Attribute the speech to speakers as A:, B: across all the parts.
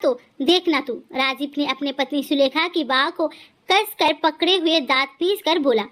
A: तो देखना तू। राजीव ने अपने पत्नी सुलेखा की बाह को कस कर पकड़े हुए दांत पीस कर बोला।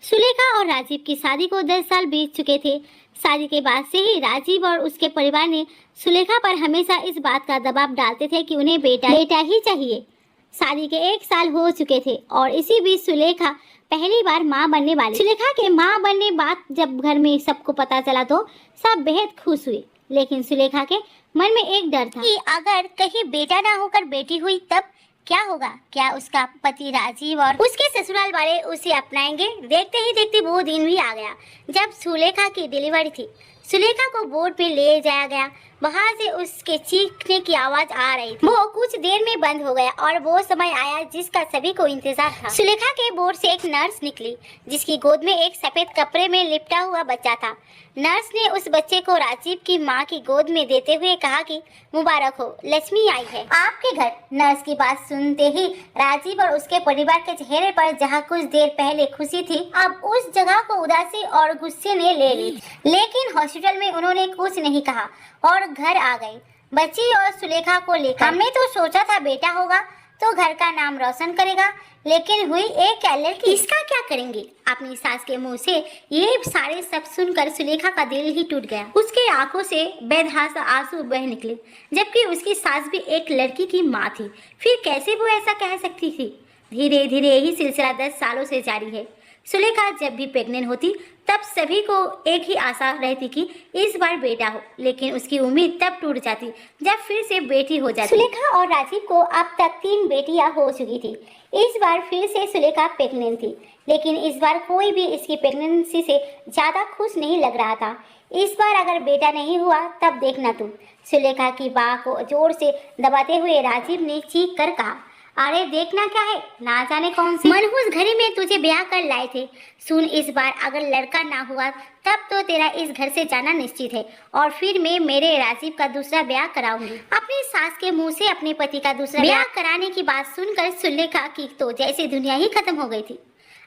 A: सुलेखा और राजीव की शादी को 10 साल बीत चुके थे। शादी के बाद से ही राजीव और उसके परिवार ने सुलेखा पर हमेशा इस बात का दबाव डालते थे कि उन्हें बेटा ही चाहिए। शादी के 1 साल हो चुके थे और इसी बीच सुलेखा पहली बार मां बनने वाली। सुलेखा के मां बनने बात जब घर में सबको पता चला तो सब बेहद खुश हुए, लेकिन सुलेखा के मन में एक डर था कि अगर कहीं बेटा ना होकर बेटी हुई तब क्या होगा। क्या उसका पति राजीव और उसके ससुराल वाले उसे अपनाएंगे। देखते ही देखते वो दिन भी आ गया जब सुलेखा की डिलीवरी थी। सुलेखा को बोर्ड पे ले जाया गया। वहाँ से उसके चीखने की आवाज आ रही थी। वो कुछ देर में बंद हो गया और वो समय आया जिसका सभी को इंतजार था। सुलेखा के बोर्ड से एक नर्स निकली जिसकी गोद में एक सफेद कपड़े में लिपटा हुआ बच्चा था। नर्स ने उस बच्चे को राजीव की मां की गोद में देते हुए कहा कि मुबारक हो, लक्ष्मी आई है आपके घर। नर्स की बात सुनते ही राजीव और उसके परिवार के चेहरे पर जहां कुछ देर पहले खुशी थी, अब उस जगह को उदासी और गुस्से ने ले ली। लेकिन हॉस्पिटल में उन्होंने कुछ नहीं कहा और घर आ गई बच्ची और सुलेखा को लेकर। हमने तो सोचा था बेटा होगा तो घर का नाम रोशन करेगा, लेकिन हुई एक लड़की। इसका क्या करेंगे। अपनी सास के मुंह से ये सारे सब सुनकर सुलेखा का दिल ही टूट गया। उसके आंखों से बेतहाशा आंसू बह निकले, जबकि उसकी सास भी एक लड़की की माँ थी। फिर कैसे वो ऐसा कह सकती थी। धीरे धीरे यही सिलसिला 10 सालों से जारी है। सुलेखा जब भी प्रेग्नेंट होती तब सभी को एक ही आशा रहती कि इस बार बेटा हो, लेकिन उसकी उम्मीद तब टूट जाती जब फिर से बेटी हो जाती। सुलेखा और राजीव को अब तक 3 बेटियां हो चुकी थी। इस बार फिर से सुलेखा प्रेग्नेंट थी, लेकिन इस बार कोई भी इसकी प्रेगनेंसी से ज्यादा खुश नहीं लग रहा था। इस बार अगर बेटा नहीं हुआ तब देखना तुम। सुलेखा की बाह को जोर से दबाते हुए राजीव ने चीख कर कहा, अरे देखना क्या है, ना जाने कौन सी मनहूस घड़ी में तुझे ब्याह कर लाए थे। सुन, इस बार अगर लड़का ना हुआ तब तो तेरा इस घर से जाना निश्चित है और फिर मैं मेरे राजीव का दूसरा ब्याह कराऊंगी। अपनी सास के मुंह से अपने पति का दूसरा ब्याह कराने की बात सुनकर सुलेखा की तो जैसे दुनिया ही खत्म हो गई थी।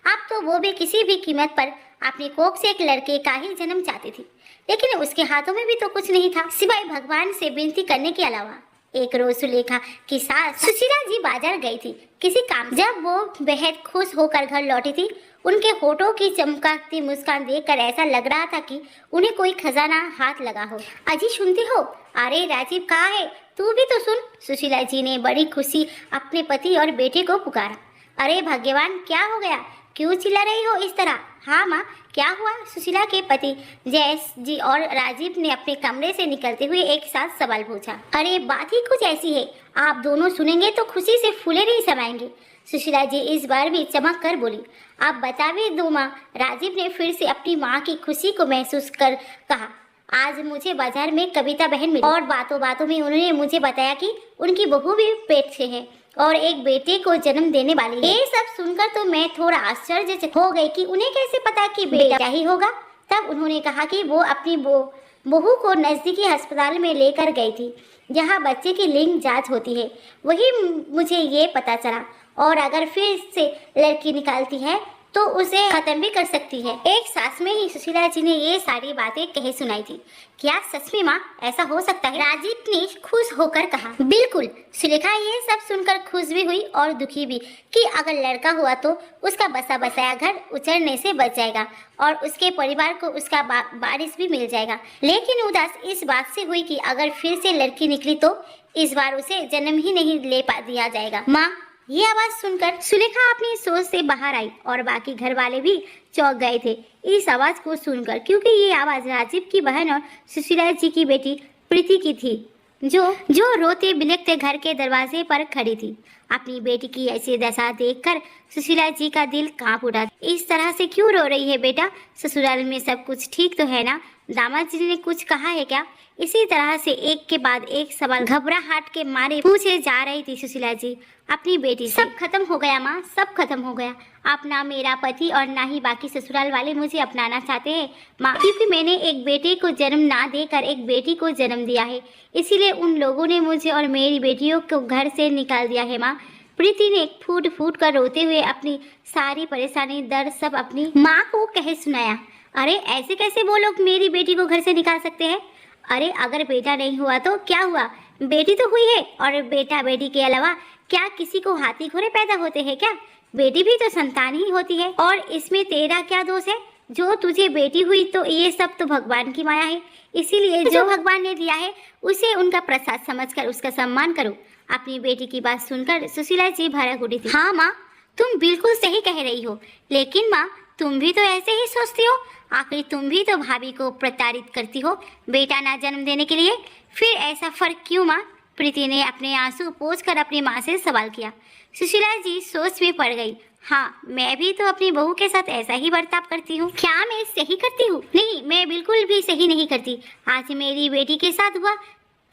A: अब तो वो भी किसी भी कीमत पर अपनी कोख से एक लड़के का ही जन्म चाहती थी, लेकिन उसके हाथों में भी तो कुछ नहीं था सिवाय भगवान से विनती करने के अलावा। एक रोज सुलेखा की सास सुशीला जी बाजार गई थी किसी काम। जब वो बेहद खुश होकर घर लौटी थी, उनके होठों की चमकती मुस्कान देखकर ऐसा लग रहा था कि उन्हें कोई खजाना हाथ लगा हो। अजी सुनती हो, अरे राजीव कहाँ है, तू भी तो सुन। सुशीला जी ने बड़ी खुशी अपने पति और बेटे को पुकारा। अरे भाग्यवान, क्या हो गया, क्यों चिल्ला रही हो इस तरह। हाँ माँ, क्या हुआ। सुशीला के पति जयेश जी और राजीव ने अपने कमरे से निकलते हुए एक साथ सवाल पूछा। अरे बात ही कुछ ऐसी है, आप दोनों सुनेंगे तो खुशी से फूले नहीं समाएंगे। सुशीला जी इस बार भी चमक कर बोली, आप बता भी दो माँ। राजीव ने फिर से अपनी माँ की खुशी को महसूस कर कहा, आज मुझे बाजार में कविता बहन मिली और बातों बातों में उन्होंने मुझे बताया कि उनकी बहू भी पेट से है और एक बेटे को जन्म देने वाली है। ये सब सुनकर तो मैं थोड़ा आश्चर्य हो गई कि उन्हें कैसे पता कि बेटा ही होगा। तब उन्होंने कहा कि वो अपनी बहू को नजदीकी अस्पताल में लेकर गई थी जहां बच्चे की लिंग जांच होती है। वही मुझे ये पता चला और अगर फिर से लड़की निकालती है तो उसे खत्म भी कर सकती है। एक सांस में ही सुशीला जी ने ये सारी बातें कह सुनाई थी। क्या सच में माँ ऐसा हो सकता है। राजीव ने खुश होकर कहा, बिल्कुल। सुलेखा ये सब सुनकर खुश भी हुई और दुखी भी कि अगर लड़का हुआ तो उसका बसा बसाया घर उजड़ने से बच जाएगा और उसके परिवार को उसका वारिस भी मिल जाएगा। लेकिन उदास इस बात से हुई कि अगर फिर से लड़की निकली तो इस बार उसे जन्म ही नहीं ले दिया जाएगा। माँ, ये आवाज सुनकर सुलेखा अपनी सोच से बाहर आई और बाकी घर वाले भी चौंक गए थे इस आवाज को सुनकर, क्योंकि ये आवाज राजीव की बहन और सुशीला जी की बेटी प्रीति की थी, जो रोते बिलखते घर के दरवाजे पर खड़ी थी। अपनी बेटी की ऐसी दशा देखकर सुशीला जी का दिल कांप उठा। इस तरह से क्यों रो रही है बेटा, ससुराल में सब कुछ ठीक तो है ना, दामाद जी ने कुछ कहा है क्या। इसी तरह से एक के बाद एक सवाल घबराहट के मारे पूछे जा रही थी सुशीला जी अपनी बेटी से। सब खत्म हो गया माँ, सब खत्म हो गया। अब ना मेरा पति और ना ही बाकी ससुराल वाले मुझे अपनाना चाहते हैं माँ, क्योंकि मैंने एक बेटे को जन्म ना देकर एक बेटी को जन्म दिया है, इसीलिए उन लोगों ने मुझे और मेरी बेटियों को घर से निकाल दिया है माँ। प्रीति ने फूट फूट कर रोते हुए अपनी सारी परेशानी दर्द सब अपनी माँ को कह सुनाया। अरे ऐसे कैसे वो लोग मेरी बेटी को घर से निकाल सकते हैं। अरे अगर बेटा नहीं हुआ तो क्या हुआ, बेटी तो हुई है, और बेटा बेटी के अलावा क्या किसी को हाथी घोड़े पैदा होते हैं क्या? बेटी भी तो संतान ही होती है, और इसमें तेरा क्या दोष है? जो तुझे बेटी हुई तो ये सब तो भगवान की माया है, इसीलिए जो भगवान ने दिया है उसे उनका प्रसाद समझकर उसका सम्मान करो। अपनी बेटी की बात सुनकर सुशीला जी भड़क उठी थी। हाँ माँ, तुम बिल्कुल सही कह रही हो, लेकिन माँ तुम भी तो ऐसे ही सोचती हो। आखिर तुम भी तो भाभी को प्रताड़ित करती हो बेटा ना जन्म देने के लिए, फिर ऐसा फर्क क्यों माँ? प्रीति ने अपने आंसू पोंछकर अपनी माँ से सवाल किया। सुशीला जी सोच में पड़ गई। हाँ, मैं भी तो अपनी बहू के साथ ऐसा ही बर्ताव करती हूँ। क्या मैं सही करती हूँ? नहीं, मैं बिल्कुल भी सही नहीं करती। आज मेरी बेटी के साथ हुआ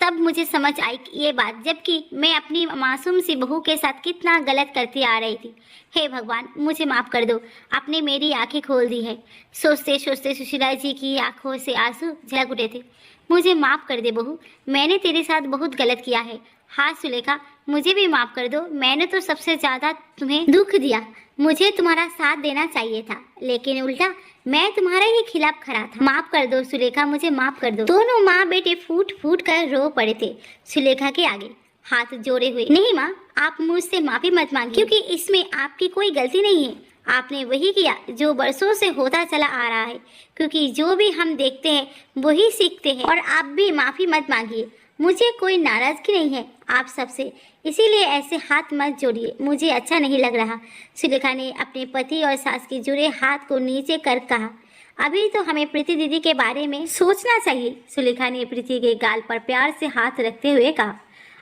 A: तब मुझे समझ आई ये बात, जबकि मैं अपनी मासूम सी बहू के साथ कितना गलत करती आ रही थी। हे भगवान, मुझे माफ़ कर दो, आपने मेरी आंखें खोल दी है। सोचते सोचते सुशीला जी की आंखों से आंसू झलक उठे थे। मुझे माफ़ कर दे बहू, मैंने तेरे साथ बहुत गलत किया है। हाँ सुलेखा, मुझे भी माफ़ कर दो, मैंने तो सबसे ज़्यादा तुम्हें दुख दिया। मुझे तुम्हारा साथ देना चाहिए था, लेकिन उल्टा मैं तुम्हारे ही खिलाफ खड़ा था। माफ कर दो सुलेखा, मुझे माफ कर दो। दोनों माँ बेटे फूट फूट कर रो पड़े थे सुलेखा के आगे हाथ जोड़े हुए। नहीं माँ, आप मुझसे माफी मत मांगिए, क्योंकि इसमें आपकी कोई गलती नहीं है। आपने वही किया जो बरसों से होता चला आ रहा है, क्योंकि जो भी हम देखते हैं वही सीखते हैं। और आप भी माफी मत मांगिए, मुझे कोई नाराजगी नहीं है आप सबसे, इसीलिए ऐसे हाथ मत जोड़िए, मुझे अच्छा नहीं लग रहा। सुलेखा ने अपने पति और सास के जुड़े हाथ को नीचे कर कहा। अभी तो हमें प्रीति दीदी के बारे में सोचना चाहिए। सुलेखा ने प्रीति के गाल पर प्यार से हाथ रखते हुए कहा।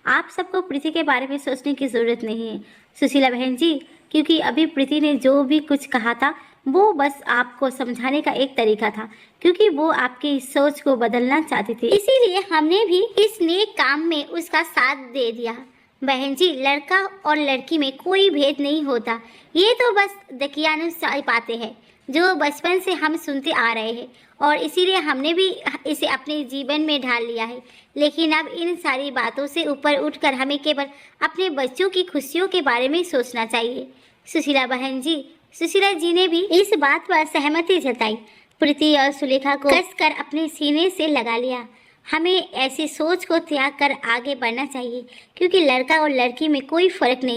A: आप सबको प्रीति के बारे में सोचने की जरूरत नहीं है सुशीला बहन जी, क्योंकि अभी प्रीति ने जो भी कुछ कहा था वो बस आपको समझाने का एक तरीका था, क्योंकि वो आपकी सोच को बदलना चाहती थी, इसीलिए हमने भी इस नेक काम में उसका साथ दे दिया। बहन जी, लड़का और लड़की में कोई भेद नहीं होता, ये तो बस दकियानुसार बातें हैं जो बचपन से हम सुनते आ रहे हैं, और इसीलिए हमने भी इसे अपने जीवन में ढाल लिया है। लेकिन अब इन सारी बातों से ऊपर उठकर हमें केवल अपने बच्चों की खुशियों के बारे में सोचना चाहिए। सुशीला बहन जी, सुशीला जी ने भी इस बात पर सहमति जताई। प्रीति और सुलेखा को कसकर अपने सीने से लगा लिया। हमें ऐसी सोच को त्याग कर आगे बढ़ना चाहिए, क्योंकि लड़का और लड़की में कोई फर्क नहीं।